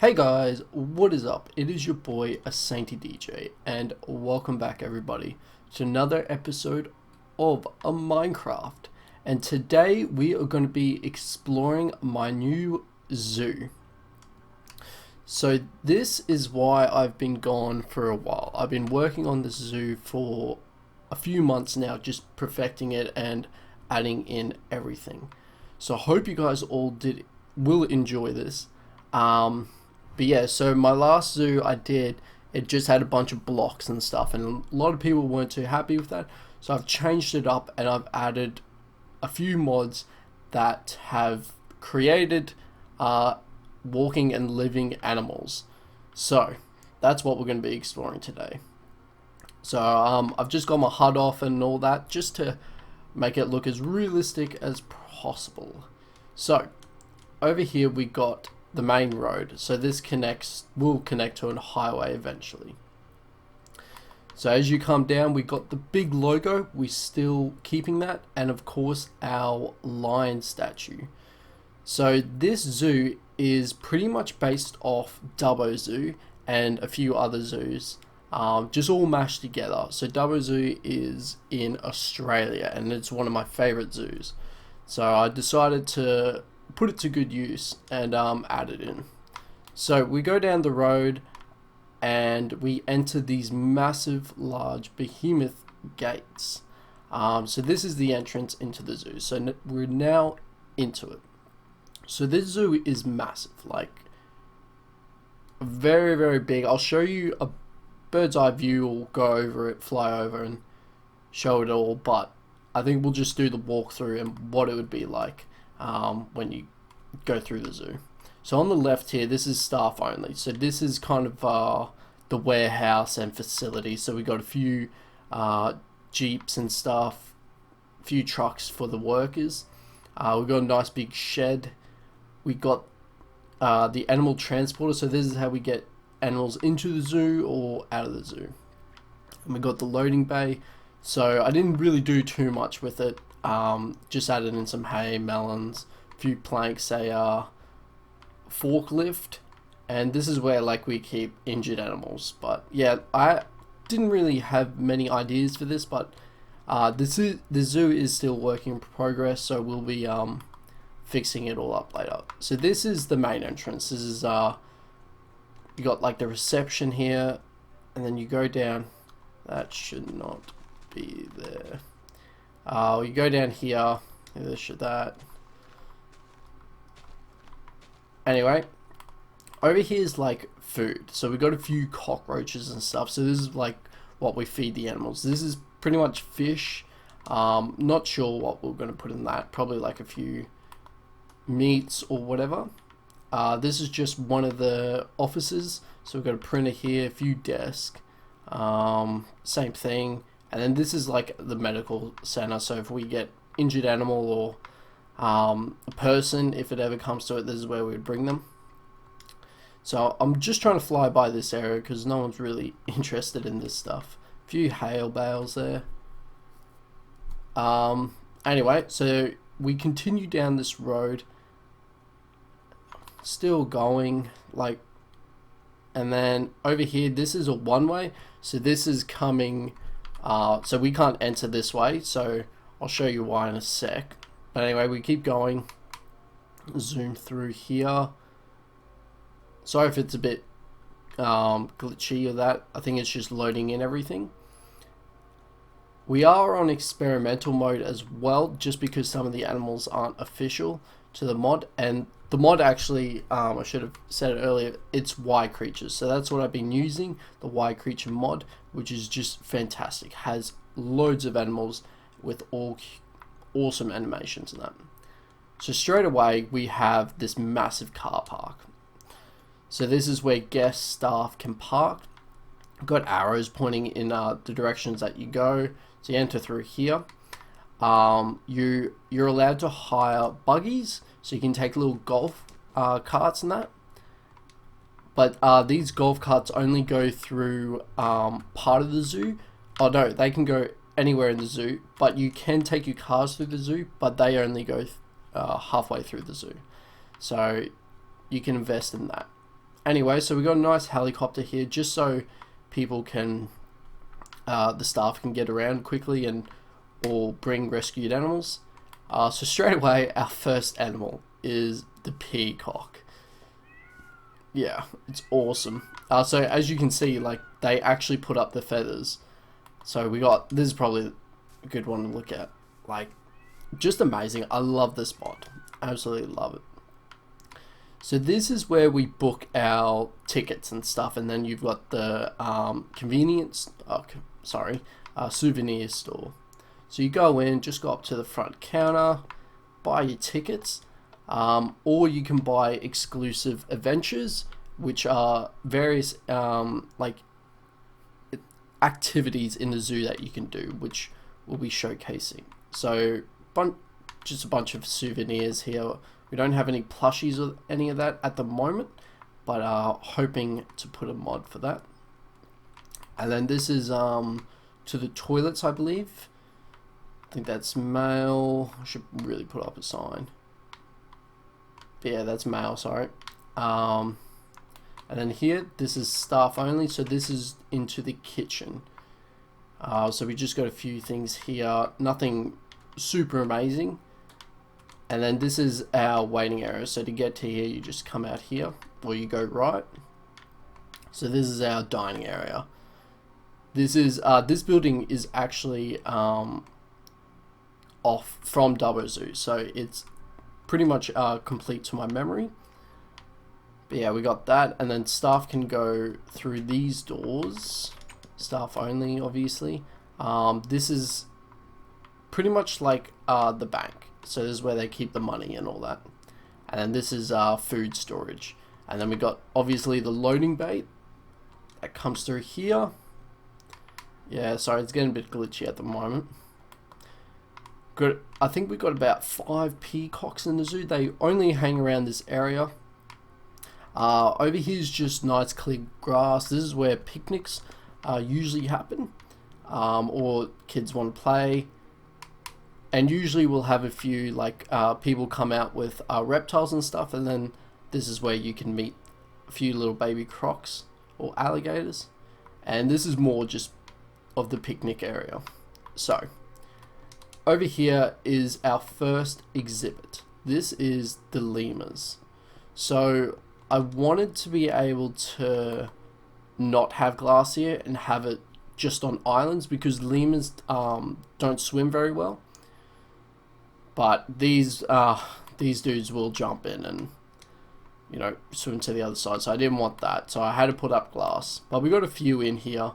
Hey guys, what is up? It is your boy, a Sainty DJ, and welcome back everybody to another episode of a Minecraft. And today we are going to be exploring my new zoo. So this is why I've been gone for a while. I've been working on this zoo for a few months now, just perfecting it and adding in everything. So I hope you guys all will enjoy this. But yeah, so my last zoo I did, it just had a bunch of blocks and stuff, and a lot of people weren't too happy with that. So I've changed it up and I've added a few mods that have created walking and living animals. So that's what we're going to be exploring today. So I've just got my HUD off and all that, just to make it look as realistic as possible. So over here we got the main road, so this will connect to a highway eventually. So as you come down, we got the big logo, we still keeping that, and of course our lion statue. So this zoo is pretty much based off Dubbo Zoo and a few other zoos, just all mashed together. So Dubbo Zoo is in Australia and it's one of my favorite zoos, so I decided to put it to good use and add it in. So we go down the road and we enter these massive large behemoth gates. So this is the entrance into the zoo, so we're now into it. So this zoo is massive, like very, very big. I'll show you a bird's eye view, or go over it, fly over and show it all, but I think we'll just do the walkthrough and what it would be like when you go through the zoo. So on the left here, this is staff only. So this is kind of the warehouse and facility. So we got a few jeeps and stuff, a few trucks for the workers. We got a nice big shed. We got the animal transporter. So this is how we get animals into the zoo or out of the zoo. And we got the loading bay. So I didn't really do too much with it. Just added in some hay, melons, a few planks, a forklift, and this is where like we keep injured animals. But yeah, I didn't really have many ideas for this, but the zoo is still working in progress, so we'll be fixing it all up later. So this is the main entrance. This is you got like the reception here, and then you go down. That should not be there. You go down here, that. Anyway, over here is like food. So we got a few cockroaches and stuff. So this is like what we feed the animals. This is pretty much fish. Not sure what we're going to put in that. Probably like a few meats or whatever. This is just one of the offices. So we've got a printer here, a few desks. Same thing. And then this is like the medical center, so if we get injured animal or a person, if it ever comes to it, this is where we would bring them. So I'm just trying to fly by this area because no one's really interested in this stuff. A few hail bales there. Anyway, so we continue down this road, still going, like, and then over here, this is a one-way, so this is coming. So we can't enter this way, so I'll show you why in a sec. But anyway, we keep going. Zoom through here. Sorry if it's a bit glitchy or that. I think it's just loading in everything. We are on experimental mode as well, just because some of the animals aren't official to the mod. And the mod actually, I should have said it earlier, it's YCreatures. So that's what I've been using, the YCreatures mod, which is just fantastic. Has loads of animals with all awesome animations and that. So straight away, we have this massive car park. So this is where guests, staff can park. We've got arrows pointing in the directions that you go. So you enter through here. You're allowed to hire buggies, so you can take little golf carts and that. But these golf carts only go through part of the zoo. Oh no, they can go anywhere in the zoo, but you can take your cars through the zoo, but they only go halfway through the zoo. So you can invest in that. anyway, so we got a nice helicopter here just so people can, the staff can get around quickly and or bring rescued animals. So straight away, our first animal is the peacock. Yeah, it's awesome. So as you can see, like, they actually put up the feathers. So we got, this is probably a good one to look at. Like, just amazing. I love this mod. Absolutely love it. So this is where we book our tickets and stuff, and then you've got the Souvenir Store. So you go in, just go up to the front counter, buy your tickets, or you can buy exclusive adventures, which are various like activities in the zoo that you can do, which we'll be showcasing. So just a bunch of souvenirs here. We don't have any plushies or any of that at the moment, but hoping to put a mod for that. And then this is to the toilets, I believe. I think that's male. I should really put up a sign. But yeah, that's male, sorry. And then here, this is staff only, so this is into the kitchen. So we just got a few things here, nothing super amazing. And then this is our waiting area. So to get to here, you just come out here, or you go right. So this is our dining area. This is this building is actually off from Dubbo Zoo, so it's pretty much complete to my memory. But yeah, we got that, and then staff can go through these doors. Staff only, obviously. This is pretty much like the bank. So this is where they keep the money and all that. And then this is food storage. And then we got obviously the loading bay that comes through here. Yeah, sorry, it's getting a bit glitchy at the moment. Good. I think we got about 5 peacocks in the zoo. They only hang around this area. Over here is just nice clear grass. This is where picnics usually happen, or kids want to play. And usually we'll have a few like people come out with reptiles and stuff, and then this is where you can meet a few little baby crocs or alligators. And this is more just of the picnic area. So over here is our first exhibit. This is the lemurs. So I wanted to be able to not have glass here and have it just on islands, because lemurs don't swim very well. But these dudes will jump in and, you know, swim to the other side. So I didn't want that. So I had to put up glass. But we got a few in here.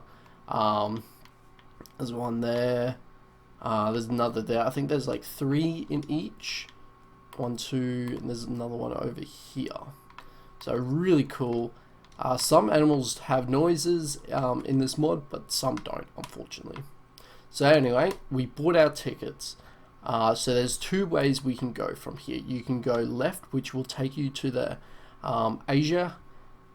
There's one there. There's another there. I think there's like 3 in each. 1, 2, and there's another one over here. So really cool. Some animals have noises in this mod, but some don't, unfortunately. So anyway, we bought our tickets. So there's 2 ways we can go from here. You can go left, which will take you to the Asia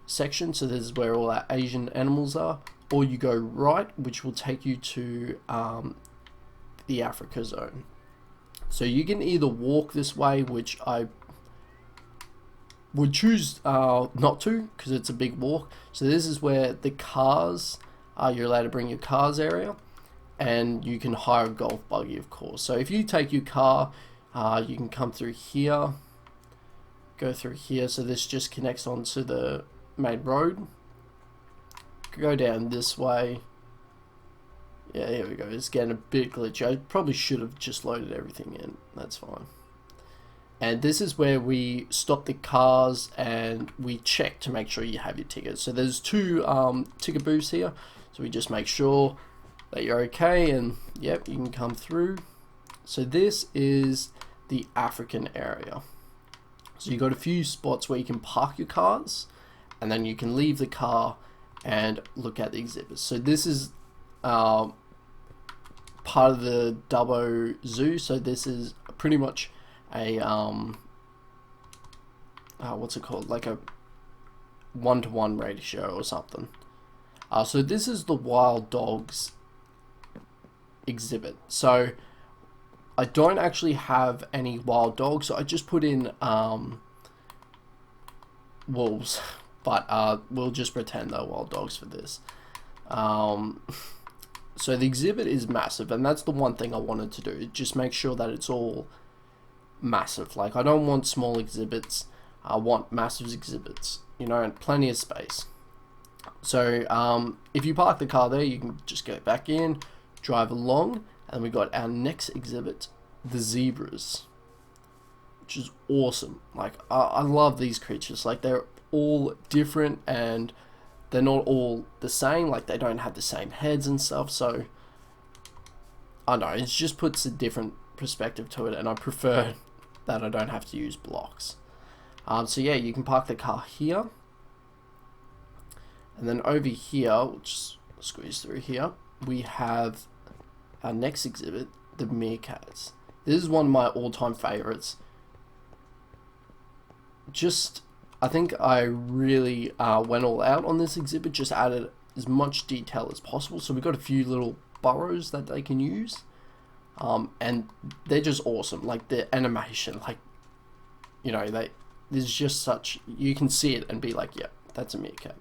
section. So this is where all our Asian animals are. Or you go right, which will take you to the Africa zone. So you can either walk this way, which I would choose not to, because it's a big walk. So this is where the cars, you're allowed to bring your cars area. And you can hire a golf buggy, of course. So if you take your car, you can come through here, go through here. So this just connects onto the main road. Go down this way. Yeah, here we go. It's getting a bit glitchy. I probably should have just loaded everything in. That's fine. And this is where we stop the cars and we check to make sure you have your tickets. So there's 2 ticket booths here. So we just make sure that you're okay, and yep, you can come through. So this is the African area. So you got a few spots where you can park your cars, and then you can leave the car and look at the exhibits. So this is part of the Dubbo Zoo. So this is pretty much a what's it called, like a 1-to-1 ratio or something. So this is the wild dogs exhibit. So I don't actually have any wild dogs, so I just put in wolves. but we'll just pretend they're wild dogs for this. So the exhibit is massive, and that's the one thing I wanted to do. Just make sure that it's all massive. Like, I don't want small exhibits. I want massive exhibits, you know, and plenty of space. So if you park the car there, you can just go back in, drive along, and we got our next exhibit, the zebras, which is awesome. Like, I love these creatures. Like, they're all different, and they're not all the same. Like, they don't have the same heads and stuff. So I don't know, it just puts a different perspective to it, and I prefer that I don't have to use blocks. So yeah, you can park the car here, and then over here, we'll just squeeze through here, we have our next exhibit, the Meerkats. This is one of my all-time favorites. I think I really went all out on this exhibit, just added as much detail as possible. So we've got a few little burrows that they can use, and they're just awesome. Like, the animation, like, you know, there's just such, you can see it and be like, yeah, that's a meerkat.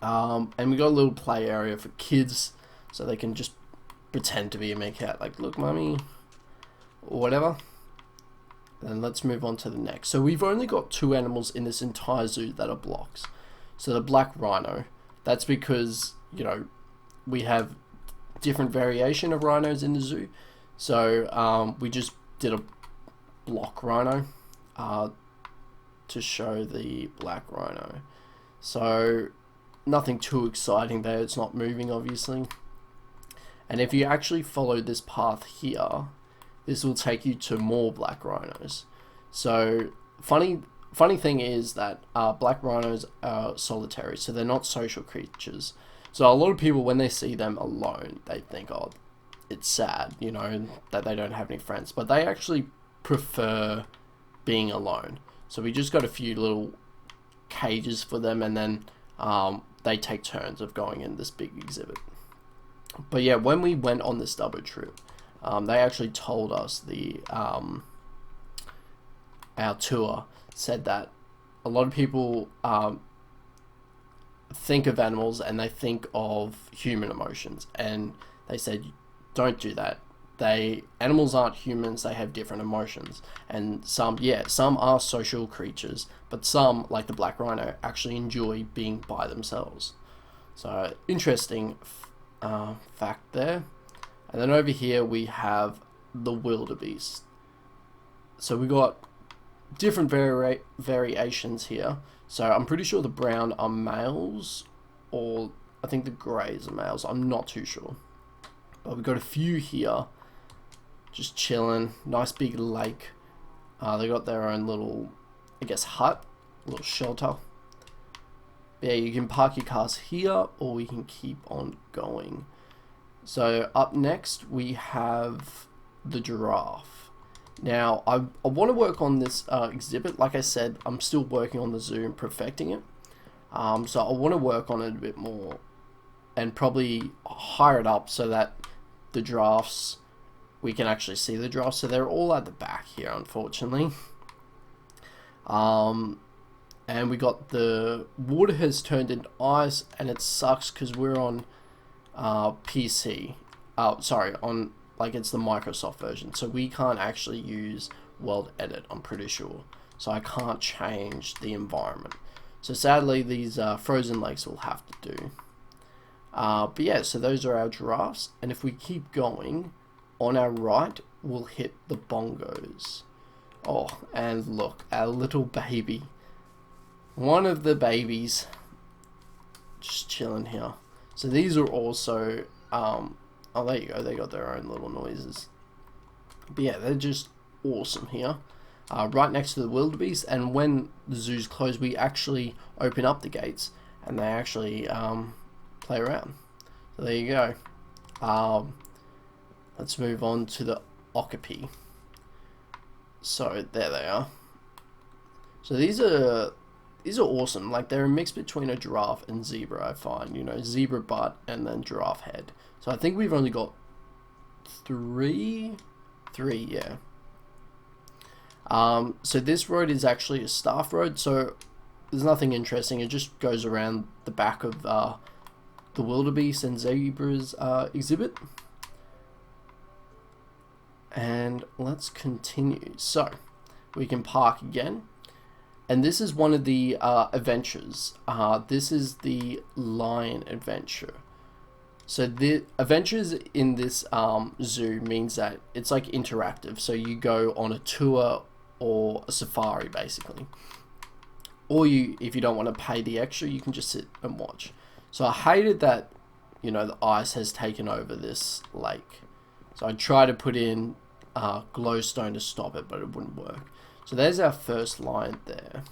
And we got a little play area for kids, so they can just pretend to be a meerkat, like, look, mummy, or whatever. And let's move on to the next. So we've only got 2 animals in this entire zoo that are blocks. So the black rhino, that's because, you know, we have different variation of rhinos in the zoo. So we just did a block rhino to show the black rhino. So nothing too exciting there. It's not moving, obviously. And if you actually follow this path here, this will take you to more black rhinos. So funny thing is that black rhinos are solitary, so they're not social creatures. So a lot of people, when they see them alone, they think, oh, it's sad, you know, that they don't have any friends. But they actually prefer being alone. So we just got a few little cages for them, and then they take turns of going in this big exhibit. But yeah, when we went on this double trip, they actually told us our tour said that a lot of people think of animals and they think of human emotions, and they said don't do that. Animals aren't humans, they have different emotions, and some are social creatures, but some, like the black rhino, actually enjoy being by themselves. So interesting fact there. And then over here we have the wildebeest. So we got different variations here. So I'm pretty sure the brown are males, or I think the greys are males. I'm not too sure. But we've got a few here, just chilling. Nice big lake. They got their own little, I guess, hut, little shelter. But yeah, you can park your cars here, or we can keep on going. So up next we have the giraffe. Now I want to work on this exhibit. Like I said, I'm still working on the zoo and perfecting it. So I want to work on it a bit more and probably hire it up so that the giraffes, we can actually see the giraffes. So they're all at the back here, unfortunately. And we got the water has turned into ice, and it sucks because we're on PC. On, like, it's the Microsoft version, so we can't actually use World Edit, I'm pretty sure. So I can't change the environment. So sadly, these frozen lakes will have to do. But yeah, so those are our giraffes, and if we keep going, on our right, we'll hit the bongos. Oh, and look, our little baby. One of the babies just chilling here. So these are also, oh, there you go, they got their own little noises. But yeah, they're just awesome here. Right next to the wildebeest, and when the zoo's closed, we actually open up the gates, and they actually play around. So there you go. Let's move on to the okapi. So there they are. So these are awesome. Like, they're a mix between a giraffe and zebra, I find. You know, zebra butt and then giraffe head. So I think we've only got three, yeah. So this road is actually a staff road. So there's nothing interesting. It just goes around the back of the Wildebeest and Zebras exhibit. And let's continue. So we can park again. And this is one of the adventures. This is the lion adventure. So the adventures in this zoo means that it's like interactive. So you go on a tour or a safari basically. Or if you don't want to pay the extra, you can just sit and watch. So I hated that, you know, the ice has taken over this lake. So I tried to put in glowstone to stop it, but it wouldn't work. So there's our first lion there.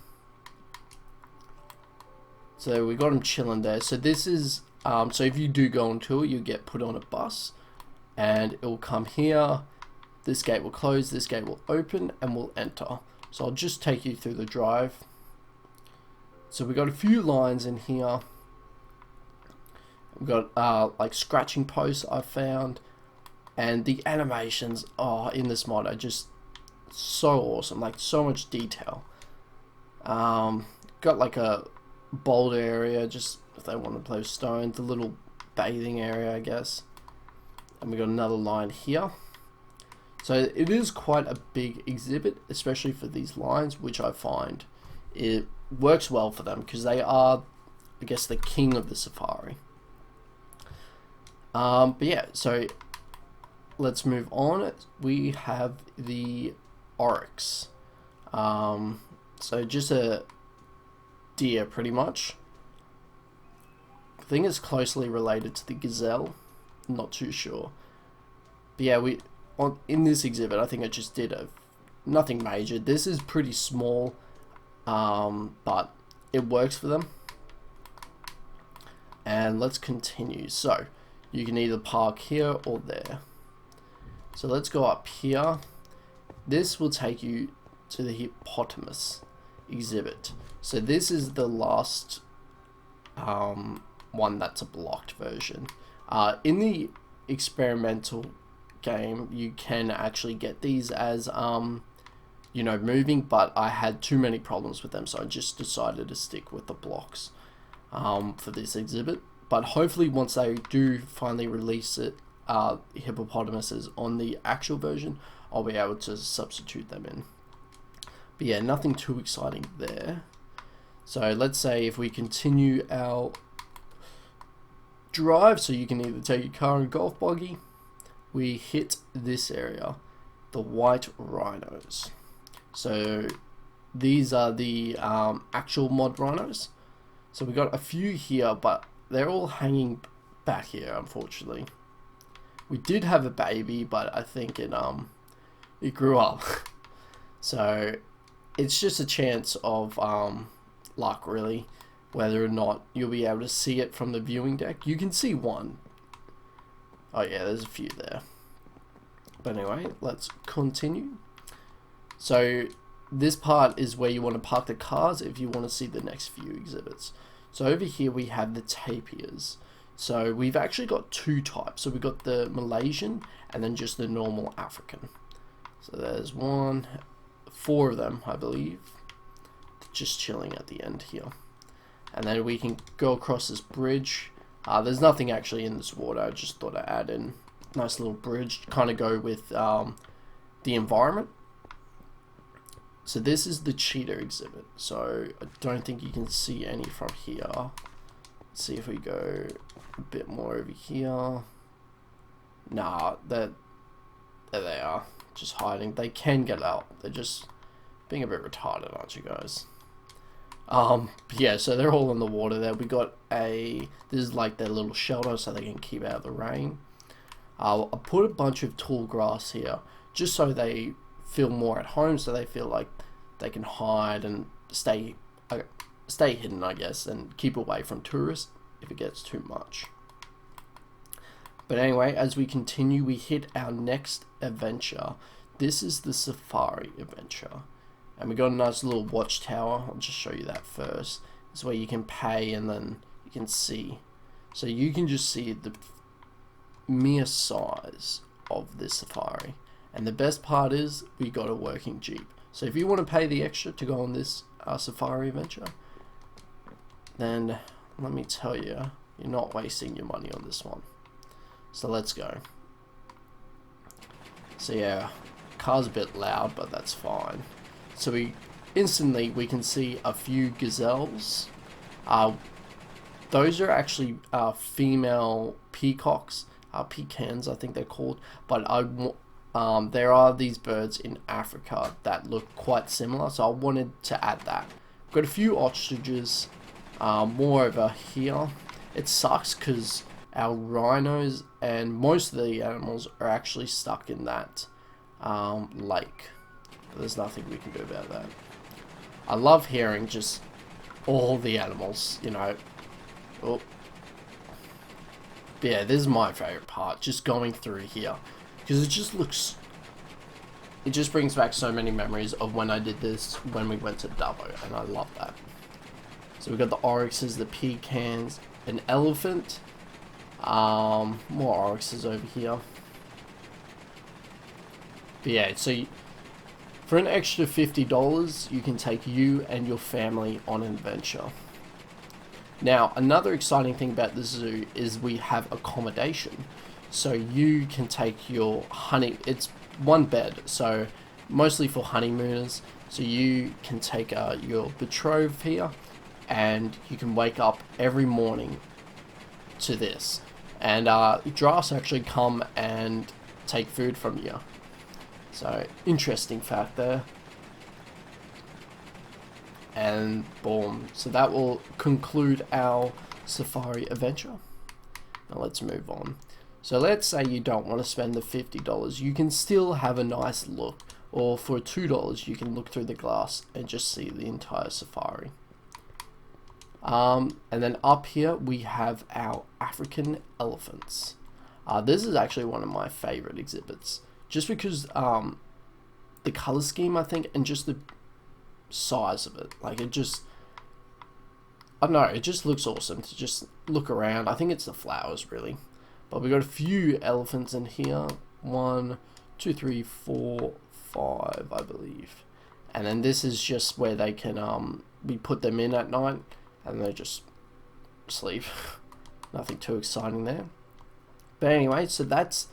So we got him chilling there. So this is, so if you do go on tour, you get put on a bus and it will come here. This gate will close, this gate will open, and we'll enter. So I'll just take you through the drive. So we got a few lines in here. We've got like scratching posts I found. And the animations in this mod are just so awesome, like so much detail. Got like a boulder area, just if they want to play with stones, the little bathing area, I guess. And we got another line here. So it is quite a big exhibit, especially for these lions, which I find it works well for them because they are, I guess, the king of the safari. But yeah, so let's move on. We have the Oryx. So just a deer, pretty much. I think it's closely related to the gazelle. I'm not too sure. But yeah, in this exhibit, I think I just did nothing major. This is pretty small, but it works for them. And let's continue. So you can either park here or there. So let's go up here. This will take you to the Hippopotamus Exhibit. So this is the last one that's a blocked version. In the experimental game, you can actually get these as you know, moving, but I had too many problems with them, so I just decided to stick with the blocks for this exhibit. But hopefully once they do finally release it, hippopotamuses on the actual version, I'll be able to substitute them in. But yeah, nothing too exciting there. So let's say if we continue our drive, so you can either take your car and golf buggy, we hit this area, the white rhinos. So these are the actual mod rhinos. So we got a few here, but they're all hanging back here, unfortunately. We did have a baby, but I think it grew up. So it's just a chance of luck, really, whether or not you'll be able to see it from the viewing deck. You can see one. Oh yeah, there's a few there. But anyway, let's continue. So this part is where you want to park the cars if you want to see the next few exhibits. So over here we have the tapirs. So we've actually got two types. So we've got the Malaysian and then just the normal African. So there's four of them, I believe, just chilling at the end here. And then we can go across this bridge. There's nothing actually in this water. I just thought I'd add in a nice little bridge, kind of go with the environment. So this is the Cheetah Exhibit. So I don't think you can see any from here. Let's see if we go a bit more over here. Nah, there they are, just hiding. They can get out. They're just being a bit retarded, aren't you guys? Yeah, so they're all in the water there. We got this is like their little shelter so they can keep out of the rain. I put a bunch of tall grass here just so they feel more at home, so they feel like they can hide and stay hidden, I guess, and keep away from tourists if it gets too much. But anyway, as we continue, we hit our next adventure. This is the safari adventure. And we got a nice little watchtower. I'll just show you that first. It's where you can pay and then you can see. So you can just see the mere size of this safari. And the best part is we got a working Jeep. So if you want to pay the extra to go on this safari adventure, then let me tell you, you're not wasting your money on this one. So let's go. So yeah, car's a bit loud, but that's fine. So we can see a few gazelles. Those are actually female peacocks, pecans I think they're called. But there are these birds in Africa that look quite similar, so I wanted to add that. Got a few ostriches, more over here. It sucks because our rhinos and most of the animals are actually stuck in that lake. But there's nothing we can do about that. I love hearing just all the animals, you know. Oh. But yeah, this is my favorite part, just going through here. Because it just brings back so many memories of when I did this when we went to Dubbo, and I love that. So we've got the oryxes, the pecans, an elephant, more oryxes over here. But yeah, so for an extra $50, you can take you and your family on an adventure. Now, another exciting thing about the zoo is we have accommodation. So you can take your it's one bed, so mostly for honeymooners. So you can take your betrothed here, and you can wake up every morning to this. And giraffes actually come and take food from you. So, interesting fact there. And boom. So that will conclude our safari adventure. Now let's move on. So let's say you don't want to spend the $50. You can still have a nice look. Or for $2, you can look through the glass and just see the entire safari. And then up here we have our African elephants. This is actually one of my favorite exhibits. Just because the color scheme, I think, and just the size of it. Like, it just, I don't know, it just looks awesome to just look around. I think it's the flowers, really. But we got a few elephants in here. 1, 2, 3, 4, 5, I believe. And then this is just where they can, we put them in at night, and they just sleep. Nothing too exciting there. But anyway, so that's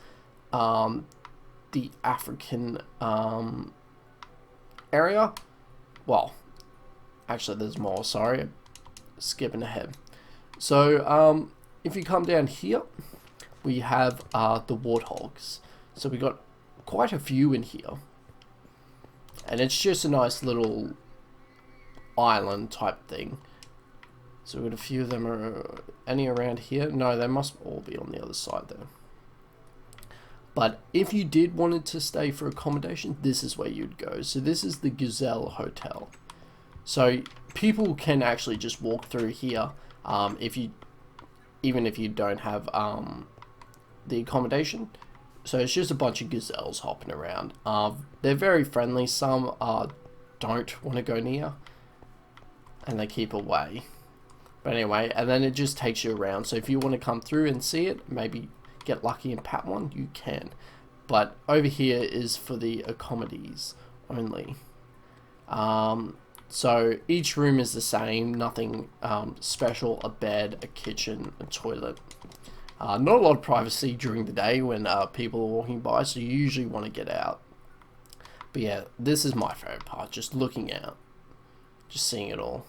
the African area. Well, actually there's more, sorry, skipping ahead. So if you come down here, we have the warthogs. So we got quite a few in here, and it's just a nice little island type thing. So we got a few of them. Are any around here? No, they must all be on the other side there. But if you did wanted to stay for accommodation, this is where you'd go. So this is the Gazelle Hotel. So people can actually just walk through here, even if you don't have the accommodation. So it's just a bunch of gazelles hopping around. They're very friendly. Some don't want to go near, and they keep away. But anyway, and then it just takes you around. So if you want to come through and see it, maybe get lucky and pat one, you can. But over here is for the accommodees only. So each room is the same, nothing special. A bed, a kitchen, a toilet. Not a lot of privacy during the day when people are walking by, so you usually want to get out. But yeah, this is my favorite part, just looking out, just seeing it all.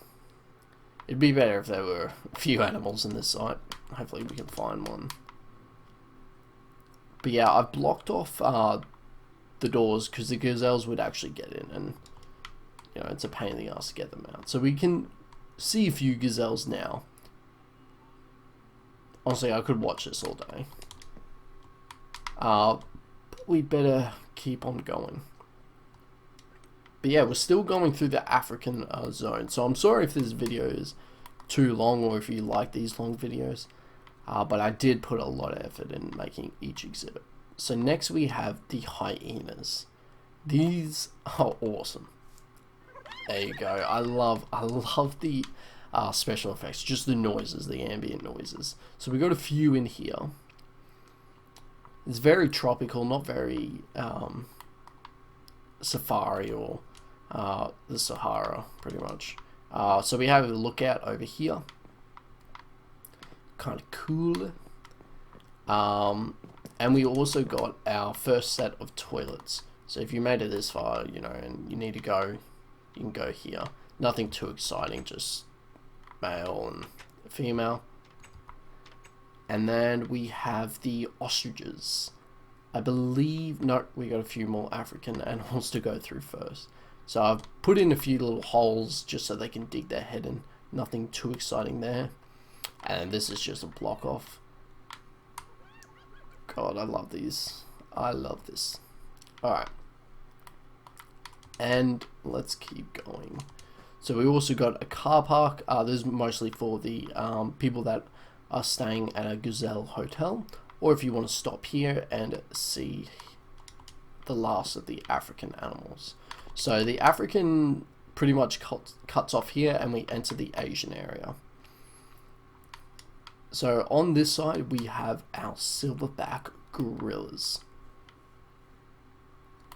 It'd be better if there were a few animals in this site. Hopefully we can find one. But yeah, I've blocked off the doors because the gazelles would actually get in, and you know, it's a pain in the ass to get them out. So we can see a few gazelles now. Honestly, I could watch this all day. But we better keep on going. But yeah, we're still going through the African zone. So I'm sorry if this video is too long, or if you like these long videos. But I did put a lot of effort in making each exhibit. So next we have the hyenas. These are awesome. There you go. I love the special effects, just the noises, the ambient noises. So we got a few in here. It's very tropical, not very safari or the Sahara, pretty much. So we have a lookout over here. kind of cool. And we also got our first set of toilets. So if you made it this far, you know, and you need to go, you can go here. Nothing too exciting, just male and female. And then we have the ostriches. I believe, no, we got a few more African animals to go through first. So I've put in a few little holes just so they can dig their head in. Nothing too exciting there. And this is just a block off. God, I love these. I love this. Alright. And let's keep going. So we also got a car park. This is mostly for the people that are staying at a Gazelle Hotel. Or if you want to stop here and see the last of the African animals. So the African pretty much cuts off here and we enter the Asian area. So on this side we have our Silverback Gorillas.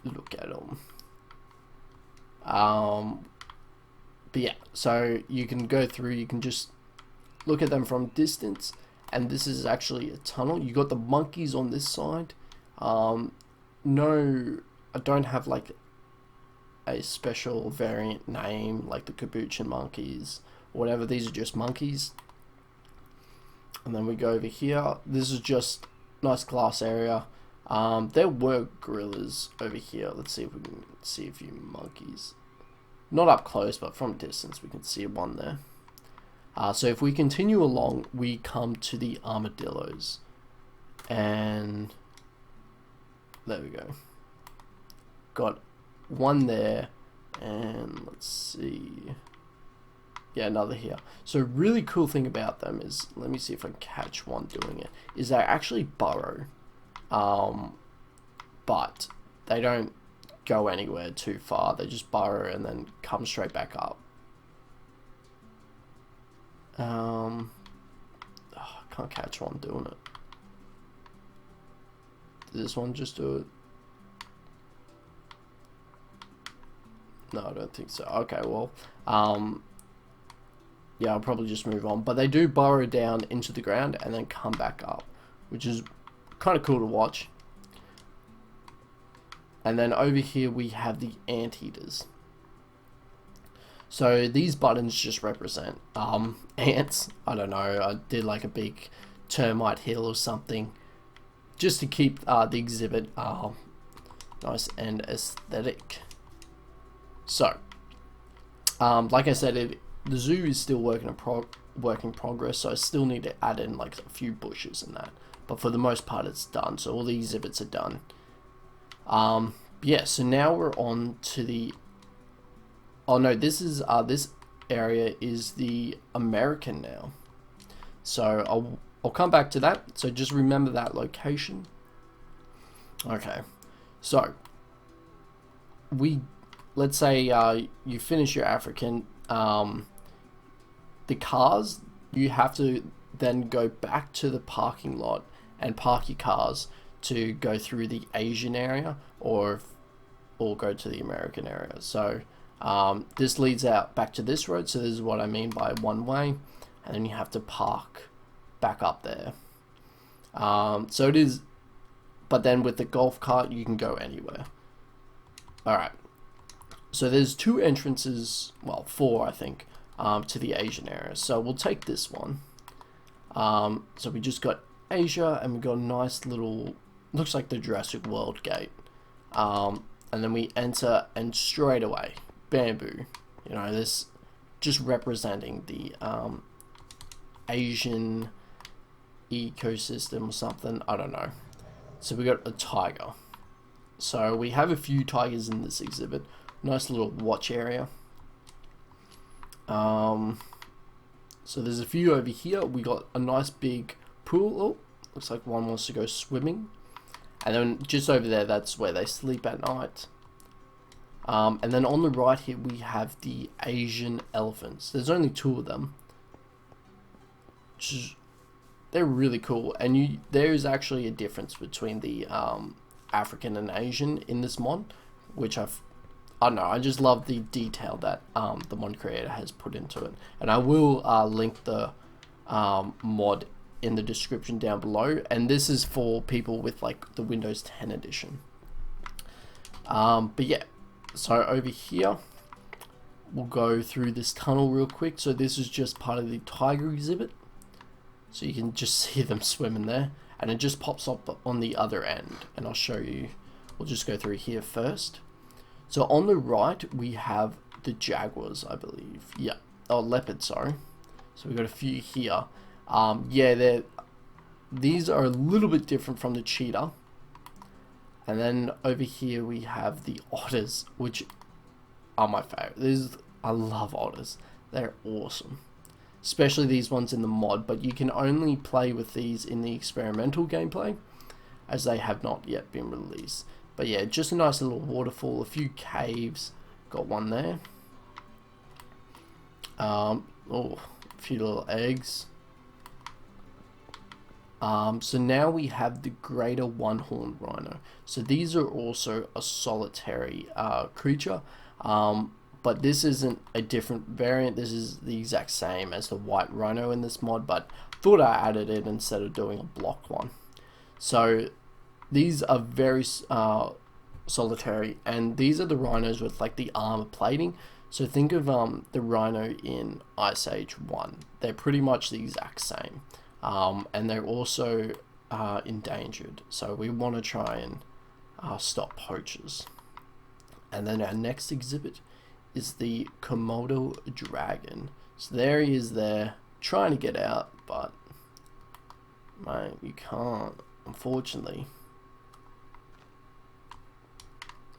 Look at them. But yeah, so you can go through, you can just look at them from distance, and this is actually a tunnel. You got the monkeys on this side. No, I don't have like a special variant name like the capuchin monkeys or whatever. These are just monkeys. And then we go over here. This is just nice glass area. There were gorillas over here. Let's see if we can see a few monkeys. Not up close, but from a distance we can see one there. So if we continue along, we come to the armadillos. And there we go. Got one there. And let's see. Yeah, another here. So really cool thing about them is, let me see if I can catch one doing it, is they actually burrow. But they don't go anywhere too far. They just burrow and then come straight back up. I can't catch one doing it. Did this one just do it? No, I don't think so. Okay, well, yeah, I'll probably just move on. But they do burrow down into the ground and then come back up, which is kind of cool to watch. And then over here we have the Anteaters. So these buttons just represent ants. I don't know, I did like a big termite hill or something just to keep the exhibit nice and aesthetic. So like I said, the zoo is still work in progress, so I still need to add in like a few bushes and that, but for the most part it's done. So all the exhibits are done. Yeah, so now we're on to the, oh no, this is this area is the American now, so I'll come back to that. So just remember that location. Okay, so let's say you finish your African, the cars, you have to then go back to the parking lot and park your cars to go through the Asian area or go to the American area. So this leads out back to this road, so this is what I mean by one way, and then you have to park back up there. So it is, but then with the golf cart you can go anywhere. Alright, so there's two entrances, well 4 I think, to the Asian area, so we'll take this one. So we just got Asia, and we got a nice little, looks like the Jurassic World gate, and then we enter, and straight away bamboo, you know, this just representing the Asian ecosystem or something, I don't know. So we got a tiger, so we have a few tigers in this exhibit. Nice little watch area. So there's a few over here. We got a nice big pool. Oh, looks like one wants to go swimming. And then just over there, that's where they sleep at night. And then on the right here, we have the Asian elephants. There's only 2 of them. They're really cool. And there is actually a difference between the African and Asian in this mod, which I don't know, I just love the detail that the mod creator has put into it. And I will link the mod in the description down below, and this is for people with like the Windows 10 edition. But yeah, so over here we'll go through this tunnel real quick. So this is just part of the tiger exhibit, so you can just see them swimming there, and it just pops up on the other end, and I'll show you. We'll just go through here first. So on the right we have the jaguars, I believe. Yeah, oh, leopard, sorry. So we've got a few here. Yeah, these are a little bit different from the cheetah. And then over here we have the otters, which are my favorite. I love otters. They're awesome. Especially these ones in the mod, but you can only play with these in the experimental gameplay, as they have not yet been released. But yeah, just a nice little waterfall, a few caves. Got one there. Oh, a few little eggs. So now we have the greater one-horned rhino. So these are also a solitary creature, but this isn't a different variant. This is the exact same as the white rhino in this mod, but thought I added it instead of doing a block one. So these are very solitary, and these are the rhinos with like the armor plating. So think of the rhino in Ice Age 1. They're pretty much the exact same. And they're also endangered, so we want to try and stop poachers. And then our next exhibit is the Komodo Dragon. So there he is there, trying to get out, but mate, you can't, unfortunately.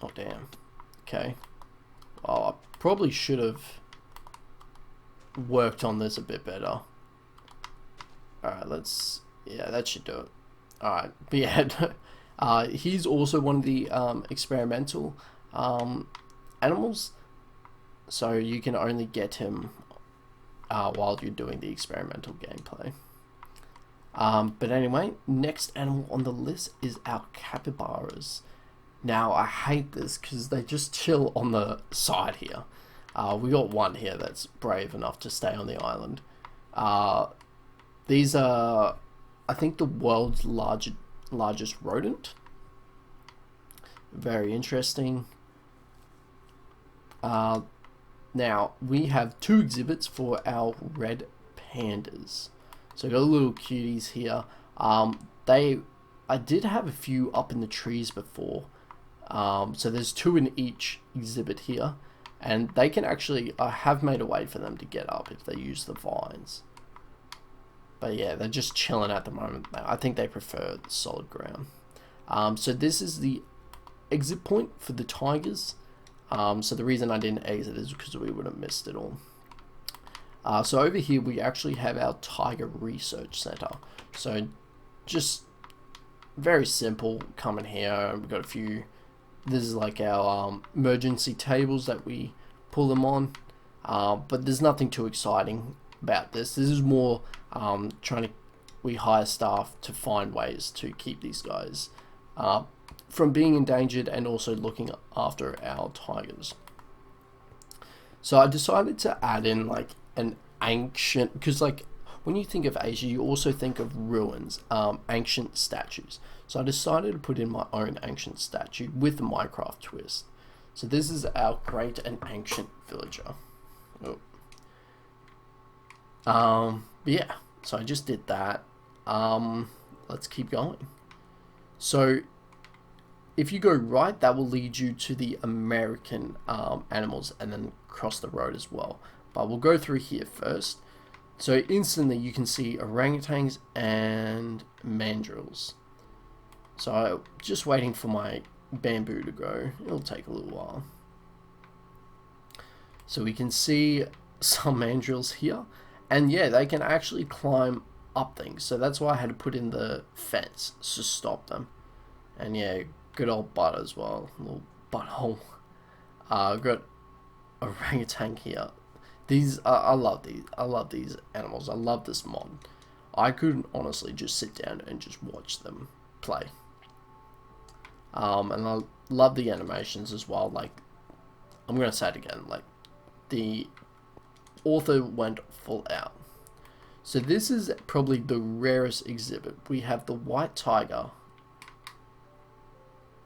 Oh damn. Okay. Oh, I probably should have worked on this a bit better. Alright, yeah, that should do it. Alright, but yeah, he's also one of the experimental animals, so you can only get him while you're doing the experimental gameplay. But anyway, next animal on the list is our capybaras. Now, I hate this because they just chill on the side here. We got one here that's brave enough to stay on the island. These are, I think, the world's largest rodent. Very interesting. Now, we have two exhibits for our red pandas. So, got little cuties here. I did have a few up in the trees before. So, there's two in each exhibit here. And they can actually, I have made a way for them to get up if they use the vines. But yeah, they're just chilling at the moment. I think they prefer the solid ground. So this is the exit point for the tigers. So the reason I didn't exit is because we would have missed it all. So over here we actually have our Tiger Research Center. So just very simple. Come in here. We've got a few. This is like our emergency tables that we pull them on. But there's nothing too exciting about this. This is more we hire staff to find ways to keep these guys from being endangered, and also looking after our tigers. So I decided to add in like an ancient, because like when you think of Asia you also think of ruins, ancient statues. So I decided to put in my own ancient statue with a Minecraft twist. So this is our great and ancient villager. Oh. Yeah, so I just did that. Let's keep going. So if you go right, that will lead you to the American animals, and then cross the road as well. But we'll go through here first. So instantly you can see orangutans and mandrills. So I'm just waiting for my bamboo to grow. It'll take a little while. So we can see some mandrills here. And yeah, they can actually climb up things. So that's why I had to put in the fence to stop them. And yeah, good old butt as well. Little butthole. Got orangutan here. These, I love these. I love these animals. I love this mod. I could honestly just sit down and just watch them play. And I love the animations as well. Like, I'm going to say it again. Like, the author went full out. So this is probably the rarest exhibit. We have the white tiger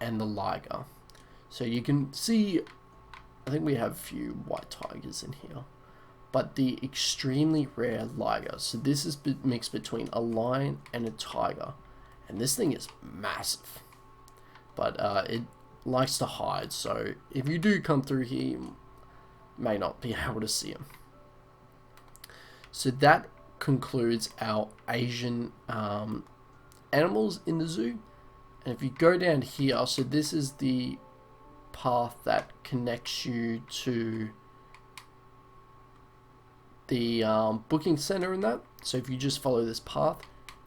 and the liger. So you can see, I think we have a few white tigers in here, but the extremely rare liger. So this is mixed between a lion and a tiger, and this thing is massive, but it likes to hide. So if you do come through here, you may not be able to see him. So that concludes our Asian animals in the zoo. And if you go down here, so this is the path that connects you to the booking center and that. So if you just follow this path,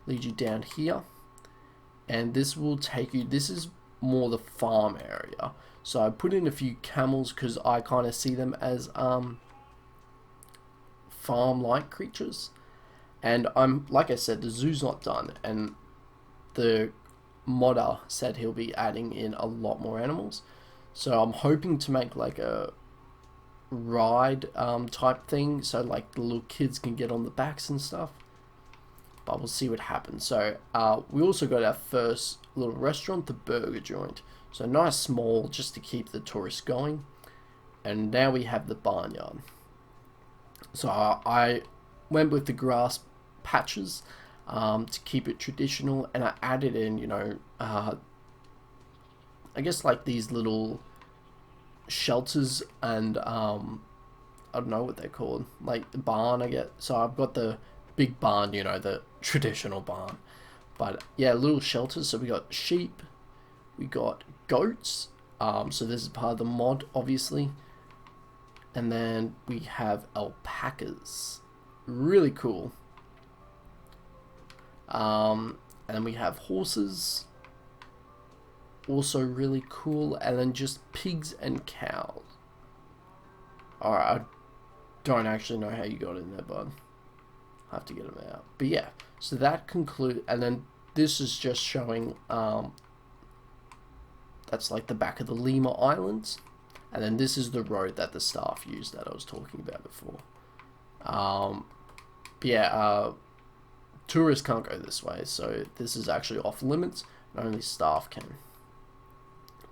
lead you down here, and this will take you, this is more the farm area. So I put in a few camels because I kind of see them as farm-like creatures. And like I said, the zoo's not done, and the modder said he'll be adding in a lot more animals. So I'm hoping to make like a ride type thing, so like the little kids can get on the backs and stuff. But we'll see what happens. So we also got our first little restaurant, the burger joint. So nice small, just to keep the tourists going. And now we have the barnyard. So I went with the grass patches to keep it traditional, and I added in, you know, I guess like these little shelters and I don't know what they're called, like the barn, I guess. So I've got the big barn, you know, the traditional barn, but yeah, little shelters. So we got sheep, we got goats, so this is part of the mod, obviously, and then we have alpacas, really cool. And then we have horses, also really cool, and then just pigs and cows. Alright, I don't actually know how you got in there, bud. I have to get them out. But yeah, so that concludes, and then this is just showing, that's like the back of the Lemur Islands, and then this is the road that the staff used that I was talking about before. But yeah, tourists can't go this way, so this is actually off limits, and only staff can.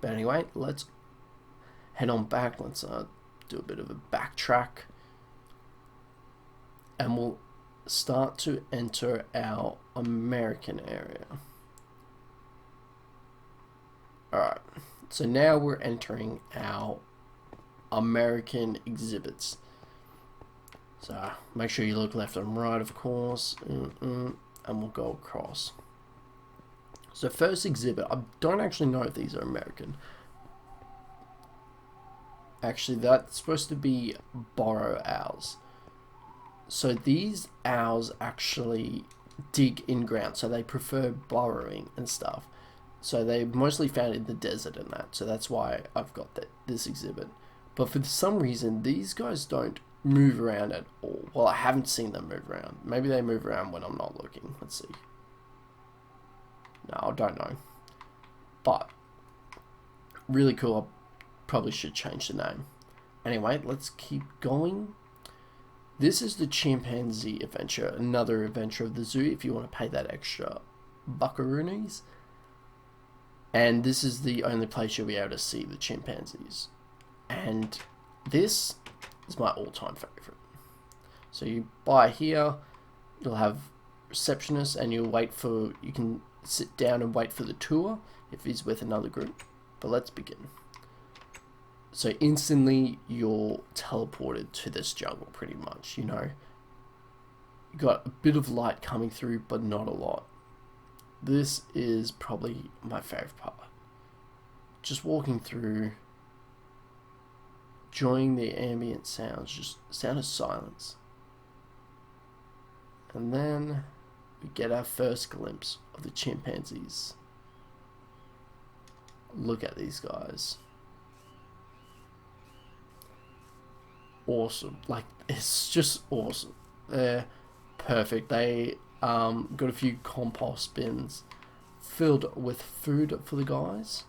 But anyway, let's head on back. Let's do a bit of a backtrack, and we'll start to enter our American area. Alright, so now we're entering our American exhibits. So make sure you look left and right, of course, and we'll go across. So first exhibit, I don't actually know if these are American. Actually, that's supposed to be burrow owls. So these owls actually dig in ground, so they prefer burrowing and stuff. So they're mostly found in the desert and that, so that's why I've got this exhibit. But for some reason, these guys don't move around at all. Well, I haven't seen them move around. Maybe they move around when I'm not looking. Let's see. No, I don't know. But really cool. I probably should change the name. Anyway, let's keep going. This is the Chimpanzee Adventure, another adventure of the zoo if you want to pay that extra buckaroonies. And this is the only place you'll be able to see the chimpanzees. And this is my all-time favorite. So you buy here, you'll have receptionists, and you'll wait for, you can sit down and wait for the tour if he's with another group. But let's begin. So instantly you're teleported to this jungle pretty much, you know. You got a bit of light coming through, but not a lot. This is probably my favorite part. Just walking through, enjoying the ambient sounds, just sound of silence. And then we get our first glimpse of the chimpanzees. Look at these guys. Awesome. Like, it's just awesome. They're perfect. They got a few compost bins filled with food for the guys.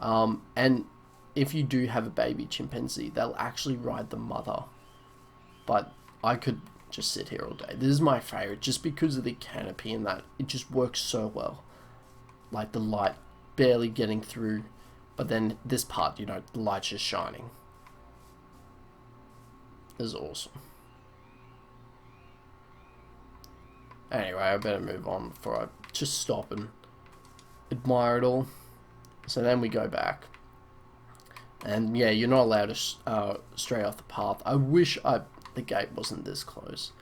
And if you do have a baby chimpanzee, they'll actually ride the mother. But I could just sit here all day. This is my favorite just because of the canopy and that it just works so well. Like the light barely getting through, but then this part, you know, the light's just shining. This is awesome. Anyway, I better move on before I just stop and admire it all. So then we go back. And yeah, you're not allowed to stray off the path. I wish the gate wasn't this close.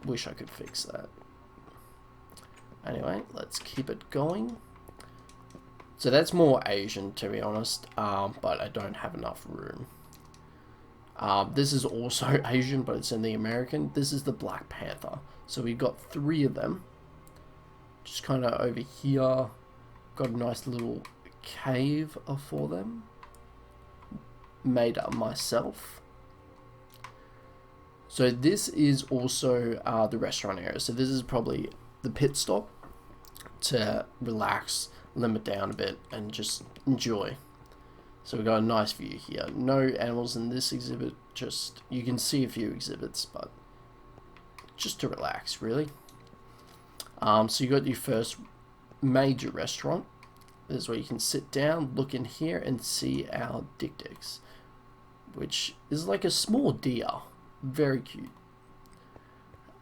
Wish I could fix that. Anyway, let's keep it going. So that's more Asian, to be honest, but I don't have enough room. This is also Asian, but it's in the American. This is the Black Panther. So we've got 3 of them. Just kind of over here. Got a nice little cave for them. Made up myself. So this is also the restaurant area. So this is probably the pit stop to relax, limit down a bit, and just enjoy. So we've got a nice view here. No animals in this exhibit. Just, you can see a few exhibits, but just to relax, really. So you got your first major restaurant. This is where you can sit down, look in here, and see our dik-diks, which is like a small deer. Very cute.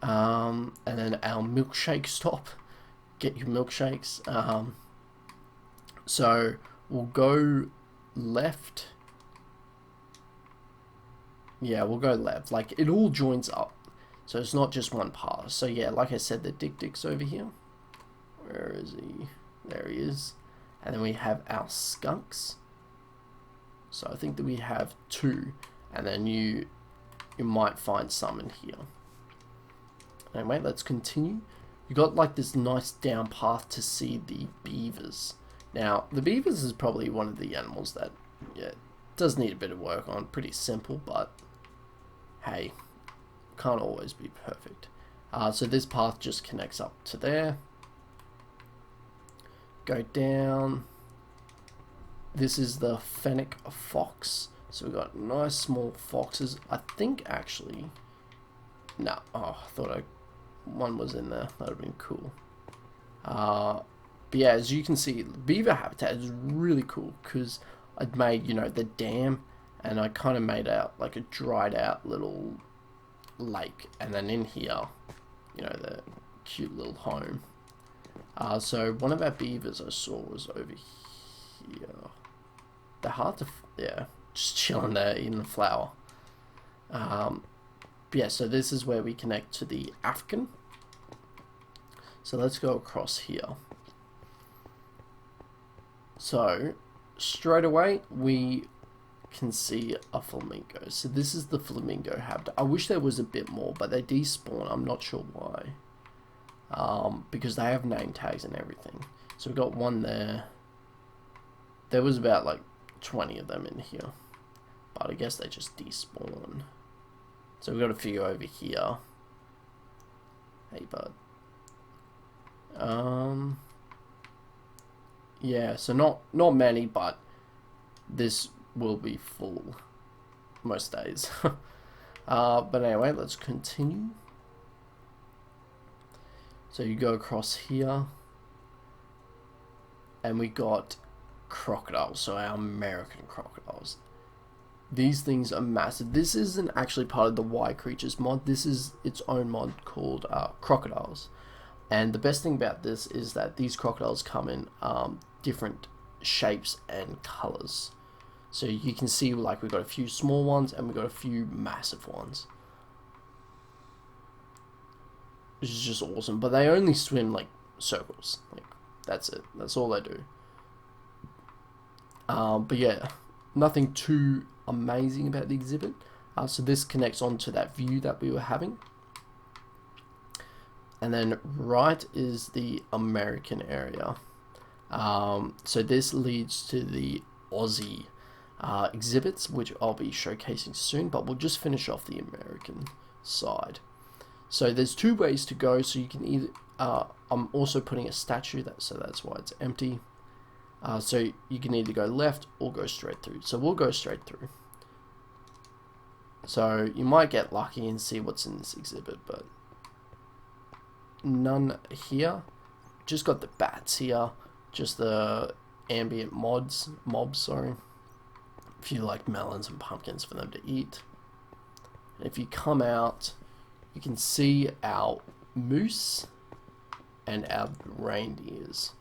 And then our milkshake stop. Get your milkshakes. So we'll go left. Yeah, we'll go left. Like, it all joins up. So it's not just one path. So yeah, like I said, the dik-dik's over here. Where is he? There he is. And then we have our skunks. So I think that we have 2. And then you might find some in here. Anyway, let's continue. You got like this nice down path to see the beavers. Now, the beavers is probably one of the animals that, yeah, does need a bit of work on. Pretty simple, but hey, can't always be perfect. So this path just connects up to there. Go down. This is the Fennec Fox. So we've got nice small foxes. I think actually, no, oh, I thought one was in there. That would have been cool. But yeah, as you can see, Beaver Habitat is really cool because I'd made, you know, the dam, and I kind of made out like a dried out little lake, and then in here, you know, the cute little home. So one of our beavers I saw was over here. They're hard to, yeah, just chilling there eating the flower. Yeah, so this is where we connect to the African. So let's go across here. So straight away we can see a flamingo. So this is the flamingo habitat. I wish there was a bit more, but they despawn. I'm not sure why. Because they have name tags and everything. So we've got one there. There was about like 20 of them in here, but I guess they just despawn. So we've got a few over here. Hey bud. Yeah, so not many, but this will be full most days. But anyway, let's continue. So you go across here, and we got crocodiles, so our American crocodiles. These things are massive. This isn't actually part of the YCreatures mod. This is its own mod called Crocodiles. And the best thing about this is that these crocodiles come in different shapes and colors. So you can see, like, we've got a few small ones and we've got a few massive ones, which is just awesome. But they only swim like circles. Like, that's it. That's all they do. But yeah, nothing too amazing about the exhibit. So this connects onto that view that we were having. And then right is the American area. So this leads to the Aussie exhibits, which I'll be showcasing soon, but we'll just finish off the American side. So there's 2 ways to go. So you can either, I'm also putting a statue, so that's why it's empty. So you can either go left or go straight through. So we'll go straight through. So you might get lucky and see what's in this exhibit, but none here. Just got the bats here, just the ambient mobs, sorry. A few like melons and pumpkins for them to eat. And if you come out, you can see our moose and our reindeers.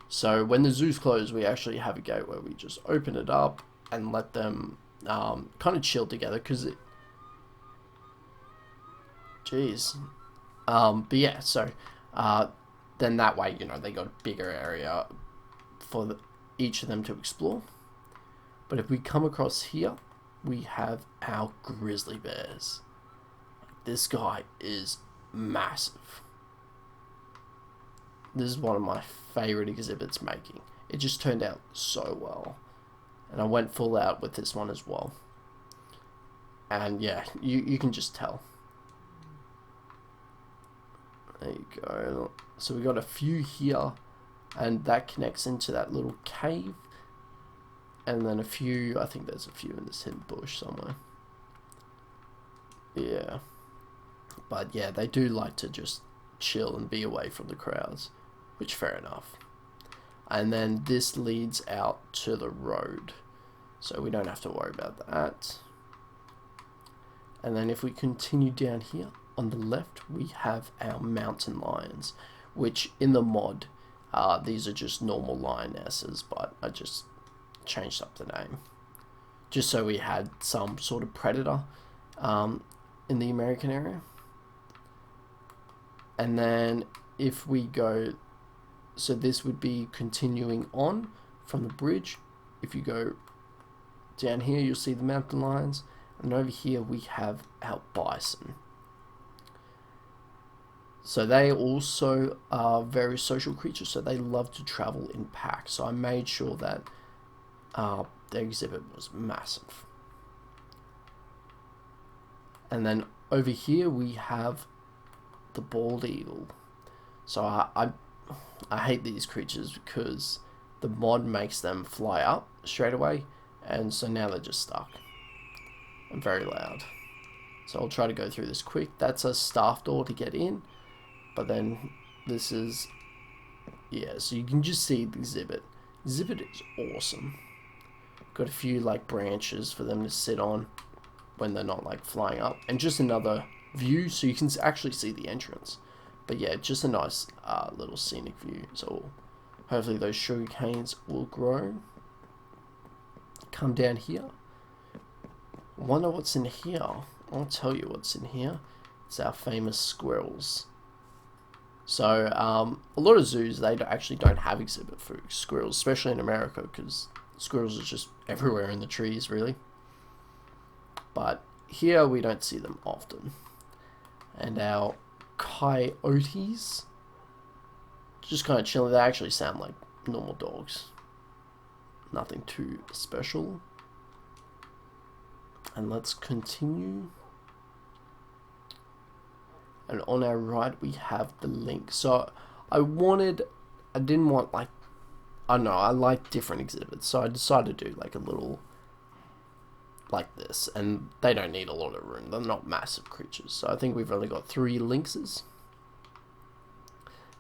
So when the zoo's closed, we actually have a gate where we just open it up and let them kind of chill together, because it, jeez. But yeah, so then that way, you know, they got a bigger area for each of them to explore. But if we come across here, we have our grizzly bears. This guy is massive. This is one of my favorite exhibits making. It just turned out so well. And I went full out with this one as well. And yeah, you can just tell. There you go. So we got a few here, and that connects into that little cave. And then a few, I think there's a few in this hidden bush somewhere. Yeah. But yeah, they do like to just chill and be away from the crowds, which fair enough. And then this leads out to the road, so we don't have to worry about that. And then if we continue down here, on the left we have our mountain lions, which in the mod, these are just normal lionesses, but I just changed up the name, just so we had some sort of predator in the American area. And then if we go, so this would be continuing on from the bridge. If you go down here, you'll see the mountain lions, and over here we have our bison. So they also are very social creatures, so they love to travel in packs. So I made sure that the exhibit was massive. And then over here we have the bald eagle. So I hate these creatures because the mod makes them fly up straight away, and so now they're just stuck and very loud. So I'll try to go through this quick. That's a staff door to get in, but then this is, yeah, so you can just see the exhibit. The exhibit is awesome. Got a few like branches for them to sit on when they're not like flying up, and just another view so you can actually see the entrance. But yeah, just a nice little scenic view. So hopefully those sugar canes will grow. Come down here. Wonder what's in here. I'll tell you what's in here. It's our famous squirrels. So a lot of zoos, they actually don't have exhibit for squirrels, especially in America, because squirrels are just everywhere in the trees, really. But here we don't see them often. And our coyotes, just kind of chilling. They actually sound like normal dogs. Nothing too special. And let's continue. And on our right we have the link. So I didn't want like, I don't know, I like different exhibits, so I decided to do like a little like this, and they don't need a lot of room. They're not massive creatures, so I think we've only got 3 lynxes.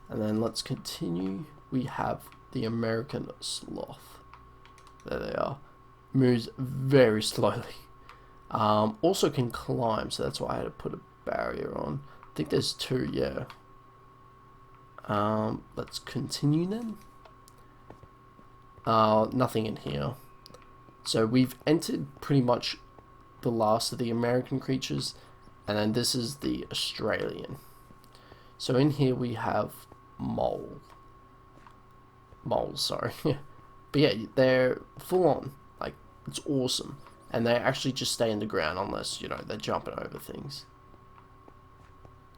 And then let's continue. We have the American sloth. There they are. Moves very slowly. Also can climb, so that's why I had to put a barrier on. I think there's 2, yeah. Let's continue then. Nothing in here. So we've entered pretty much the last of the American creatures, and then this is the Australian. So in here we have moles, sorry. But yeah, they're full on, like, it's awesome. And they actually just stay in the ground unless, you know, they're jumping over things.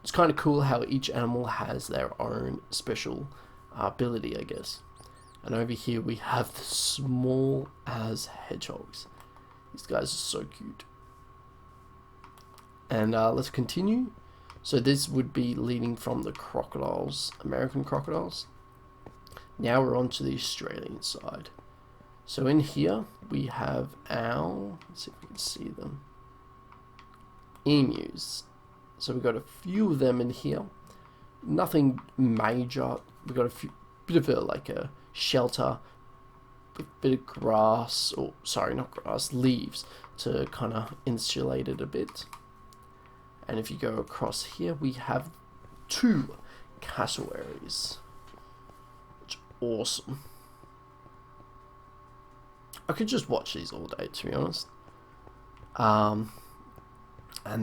It's kind of cool how each animal has their own special ability, I guess. And over here we have the small as hedgehogs. These guys are so cute. And let's continue. So this would be leading from the crocodiles, American crocodiles. Now we're on to the Australian side. So in here we have our, let's see if we can see them. emus. So we've got a few of them in here. Nothing major. We've got a few, bit of a shelter, a bit of grass, or sorry, not grass, leaves to kind of insulate it a bit. And if you go across here, we have 2 cassowaries, which is awesome. I could just watch these all day, to be honest. And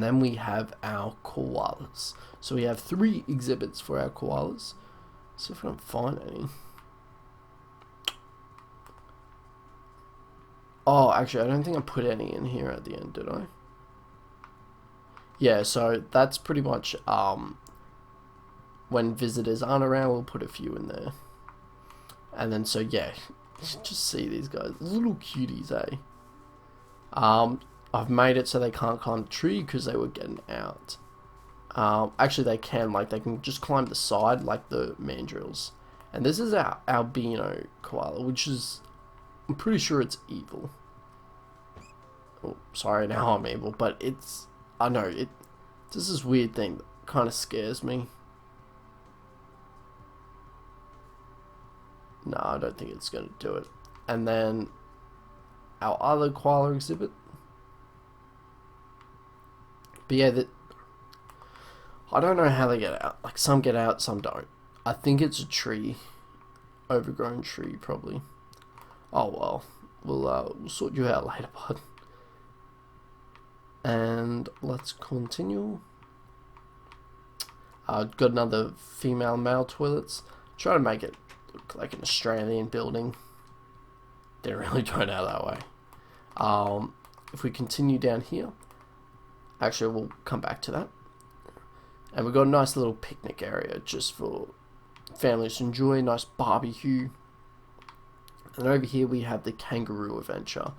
then we have our koalas. So we have 3 exhibits for our koalas. See if I can find any. Oh, actually, I don't think I put any in here at the end, did I? Yeah, so that's pretty much when visitors aren't around, we'll put a few in there. And then, so yeah, just see these guys, little cuties, eh? I've made it so they can't climb the tree because they were getting out. Actually, they can just climb the side like the mandrills. And this is our albino koala, which is, I'm pretty sure it's evil. Oh, sorry, now I'm evil, but it's, I know, it's this weird thing that kind of scares me. No, I don't think it's going to do it. And then our other koala exhibit. But yeah, I don't know how they get out. Like, some get out, some don't. I think it's a tree. Overgrown tree, probably. Oh, well. We'll sort you out later, bud. And let's continue. Got another female male toilets. Try to make it look like an Australian building. Didn't really turn out that way. If we continue down here, actually we'll come back to that. And we've got a nice little picnic area just for families to enjoy, nice barbecue. And over here we have the kangaroo adventure,